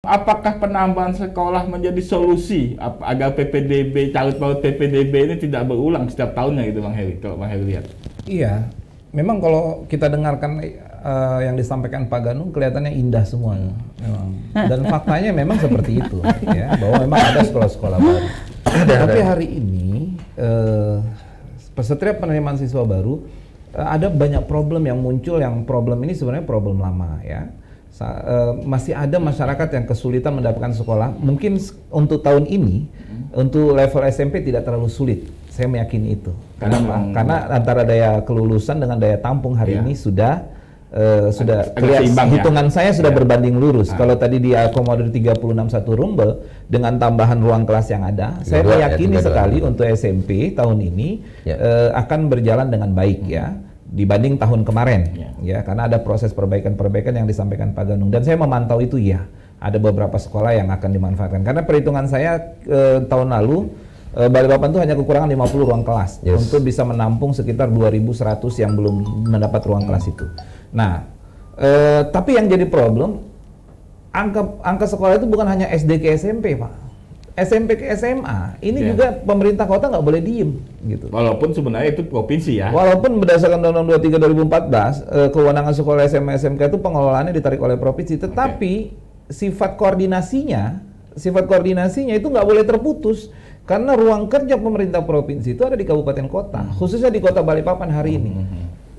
Apakah penambahan sekolah menjadi solusi agar PPDB, carut paut PPDB ini tidak berulang setiap tahunnya gitu Bang Heri, kalau Bang Heri lihat? Iya, memang kalau kita dengarkan yang disampaikan Pak Ganung kelihatannya indah semua, memang. Dan faktanya memang seperti itu, ya, bahwa memang ada sekolah-sekolah baru. Tapi hari ini setiap penerimaan siswa baru ada banyak problem yang muncul, yang problem ini sebenarnya problem lama, ya. Masih ada masyarakat yang kesulitan mendapatkan sekolah. Mungkin untuk tahun ini, untuk level SMP tidak terlalu sulit. Saya meyakini itu. Karena antara daya kelulusan dengan daya tampung hari ini sudah hitungan saya sudah berbanding lurus. Kalau tadi diakomodir 361 rumbel dengan tambahan ruang kelas yang ada, saya meyakini sekali untuk SMP tahun ini akan berjalan dengan baik, ya, dibanding tahun kemarin, ya, karena ada proses perbaikan-perbaikan yang disampaikan Pak Ganung, dan saya memantau itu, ya, ada beberapa sekolah yang akan dimanfaatkan, karena perhitungan saya tahun lalu Balikpapan itu hanya kekurangan 50 ruang kelas untuk bisa menampung sekitar 2.100 yang belum mendapat ruang kelas itu. Nah, tapi yang jadi problem, angka sekolah itu bukan hanya SD ke SMP, Pak. SMP ke SMA, ini juga pemerintah kota nggak boleh diem, gitu. Walaupun sebenarnya itu provinsi, ya. Walaupun berdasarkan Undang-Undang 23 2014, kewenangan sekolah SMA SMK itu pengelolaannya ditarik oleh provinsi, tetapi sifat koordinasinya itu nggak boleh terputus, karena ruang kerja pemerintah provinsi itu ada di kabupaten kota, khususnya di kota Balikpapan hari ini.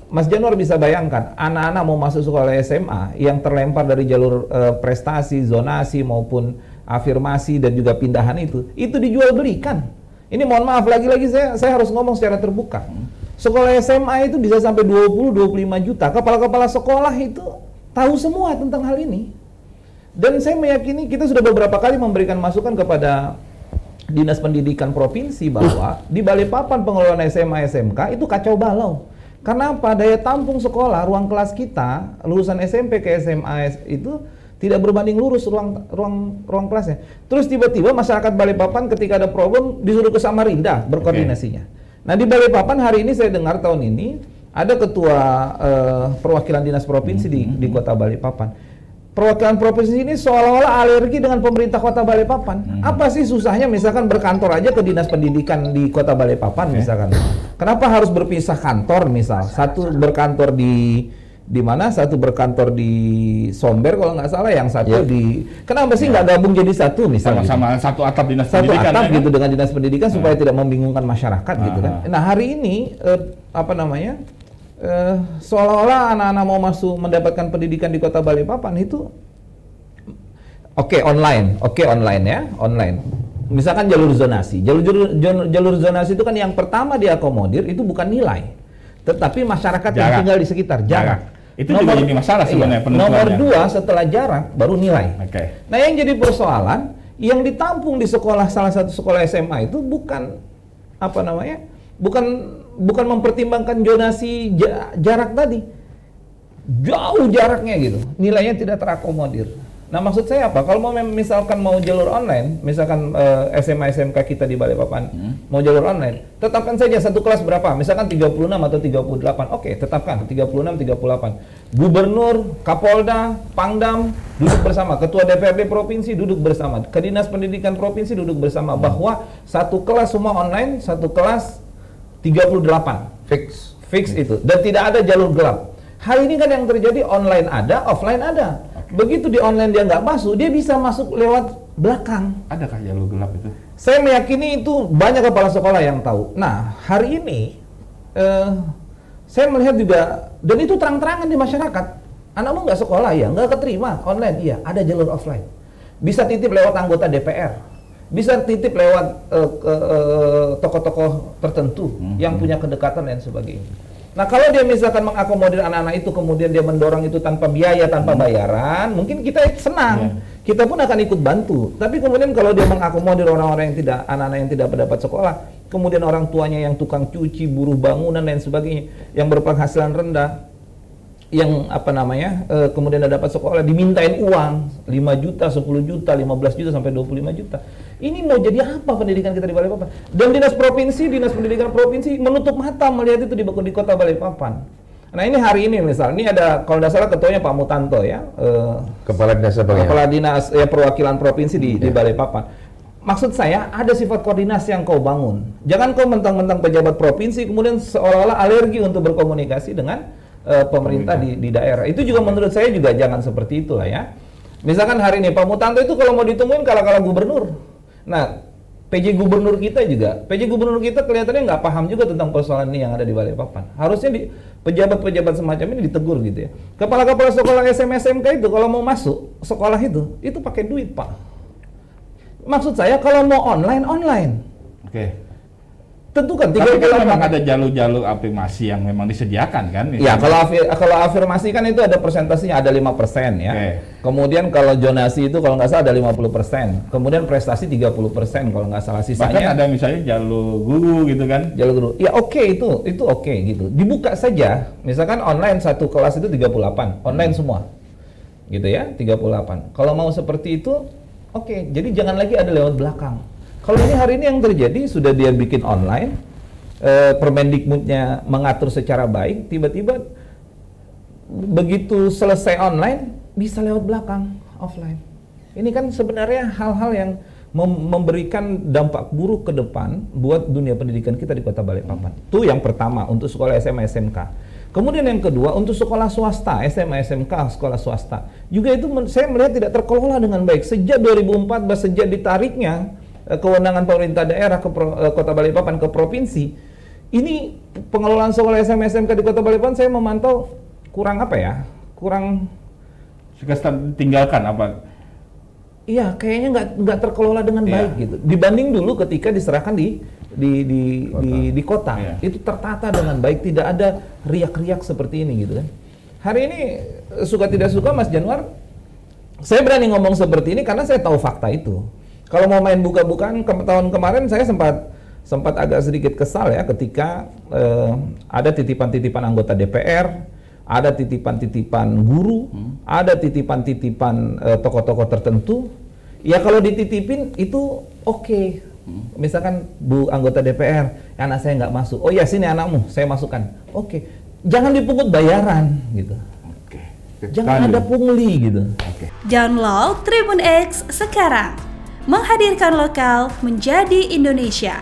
Mas Januar bisa bayangkan, anak-anak mau masuk sekolah SMA yang terlempar dari jalur prestasi, zonasi maupun afirmasi dan juga pindahan itu dijual belikan. Ini mohon maaf, lagi-lagi saya harus ngomong secara terbuka. Sekolah SMA itu bisa sampai 20-25 juta. Kepala-kepala sekolah itu tahu semua tentang hal ini. Dan saya meyakini kita sudah beberapa kali memberikan masukan kepada Dinas Pendidikan Provinsi bahwa di Balikpapan pengelolaan SMA SMK itu kacau balau. Karena apa? Daya tampung sekolah, ruang kelas kita, lulusan SMP ke SMA itu tidak berbanding lurus ruang kelasnya. Terus tiba-tiba masyarakat Balikpapan ketika ada problem disuruh ke Samarinda berkoordinasinya. Nah, di Balikpapan hari ini saya dengar tahun ini ada ketua perwakilan dinas provinsi di kota Balikpapan. Perwakilan provinsi ini seolah-olah alergi dengan pemerintah kota Balikpapan. Apa sih susahnya misalkan berkantor aja ke dinas pendidikan di kota Balikpapan misalkan. Kenapa harus berpisah kantor misal? Satu berkantor di mana, satu berkantor di Somber kalau nggak salah, yang satu di, kenapa sih nggak gabung jadi satu misalnya, sama satu atap dinas pendidikan, atap gitu dengan dinas pendidikan supaya tidak membingungkan masyarakat gitu kan. Nah, hari ini seolah-olah anak-anak mau masuk mendapatkan pendidikan di kota Balikpapan itu online ya, online. Misalkan jalur zonasi, jalur zonasi itu kan yang pertama diakomodir itu bukan nilai, tetapi masyarakat yang tinggal di sekitar, jarak. Itu juga jadi masalah sebenarnya. Nomor 2 setelah jarak baru nilai. Nah, yang jadi persoalan yang ditampung di sekolah, salah satu sekolah SMA itu bukan bukan mempertimbangkan zonasi jarak tadi, jauh jaraknya gitu, nilainya tidak terakomodir. Nah, maksud saya apa? Kalau misalkan mau jalur online, misalkan SMA SMK kita di Balikpapan mau jalur online, tetapkan saja satu kelas berapa, misalkan 36 atau 38. Oke, tetapkan 36, 38. Gubernur, Kapolda, Pangdam duduk bersama, ketua DPRD provinsi duduk bersama, ke dinas pendidikan provinsi duduk bersama, bahwa satu kelas semua online, satu kelas 38 fix itu, dan tidak ada jalur gelap. Hari ini kan yang terjadi online ada, offline ada. Begitu di online dia nggak masuk, dia bisa masuk lewat belakang. Adakah jalur gelap itu? Saya meyakini itu banyak kepala sekolah yang tahu. Nah, hari ini saya melihat juga, dan itu terang-terangan di masyarakat. Anakmu nggak sekolah ya, nggak keterima online, iya, ada jalur offline. Bisa titip lewat anggota DPR, bisa titip lewat tokoh-tokoh tertentu yang punya kedekatan dan sebagainya. Nah, kalau dia misalkan mengakomodir anak-anak itu, kemudian dia mendorong itu tanpa biaya, tanpa bayaran, mungkin kita senang. Kita pun akan ikut bantu. Tapi kemudian kalau dia mengakomodir orang-orang yang tidak, anak-anak yang tidak mendapat sekolah, kemudian orang tuanya yang tukang cuci, buruh bangunan dan sebagainya, yang berpenghasilan rendah, yang kemudian dapat sekolah, dimintain uang 5 juta, 10 juta, 15 juta sampai 25 juta. Ini mau jadi apa pendidikan kita di Balikpapan? Dan dinas pendidikan provinsi menutup mata melihat itu di kota Balikpapan. Nah ini hari ini misal, ini ada kalau tidak salah ketuanya Pak Mutanto ya, Kepala Dinas apa ya? Kepala Dinas ya perwakilan provinsi di Balikpapan. Maksud saya ada sifat koordinasi yang kau bangun. Jangan kau mentang-mentang pejabat provinsi kemudian seolah-olah alergi untuk berkomunikasi dengan pemerintah di daerah. Itu juga menurut saya juga jangan seperti itulah ya. Misalkan hari ini Pak Mutanto itu kalau mau ditemuin kala-kala gubernur. Nah, PJ gubernur kita kelihatannya nggak paham juga tentang persoalan ini yang ada di Balikpapan. Harusnya pejabat-pejabat semacam ini ditegur gitu ya. Kepala-kepala sekolah SMK itu kalau mau masuk sekolah itu pakai duit Pak. Maksud saya kalau mau online. Oke. Tentu kan. Tapi kan memang ada jalur-jalur afirmasi yang memang disediakan kan? Ya kalau afirmasi kan itu ada persentasenya, ada 5% ya. Okay. Kemudian kalau zonasi itu kalau nggak salah ada 50%. Kemudian prestasi 30% kalau nggak salah, sisanya. Bahkan ada misalnya jalur guru gitu kan? Jalur guru. Ya oke, itu oke gitu. Dibuka saja. Misalkan online satu kelas itu 38, online semua. Gitu ya, 38. Kalau mau seperti itu oke. Jadi jangan lagi ada lewat belakang. Kalau ini hari ini yang terjadi sudah dia bikin online, Permendikbudnya mengatur secara baik, tiba-tiba begitu selesai online bisa lewat belakang offline. Ini kan sebenarnya hal-hal yang memberikan dampak buruk ke depan buat dunia pendidikan kita di Kota Balikpapan. Itu yang pertama untuk sekolah SMA SMK. Kemudian yang kedua untuk sekolah swasta, SMA SMK sekolah swasta juga itu saya melihat tidak terkelola dengan baik sejak 2014, sejak ditariknya kewenangan pemerintah daerah ke Kota Balikpapan ke provinsi. Ini pengelolaan sekolah SMA SMK di Kota Balikpapan saya memantau kurang apa ya? Kurang tinggalkan apa? Iya, kayaknya nggak terkelola dengan baik gitu. Dibanding dulu ketika diserahkan di kota. Itu tertata dengan baik, tidak ada riak-riak seperti ini gitu kan. Hari ini suka tidak suka Mas Januar, saya berani ngomong seperti ini karena saya tahu fakta itu. Kalau mau main buka-bukaan tahun kemarin saya sempat agak sedikit kesal ya ketika ada titipan-titipan anggota DPR, ada titipan-titipan guru, ada titipan-titipan tokoh-tokoh tertentu. Ya kalau dititipin itu oke. Misalkan Bu anggota DPR, anak saya nggak masuk. Oh ya sini anakmu, saya masukkan. Oke. Jangan dipungut bayaran gitu. Jangan ada pungli gitu. Download Tribun X sekarang. Menghadirkan lokal menjadi Indonesia.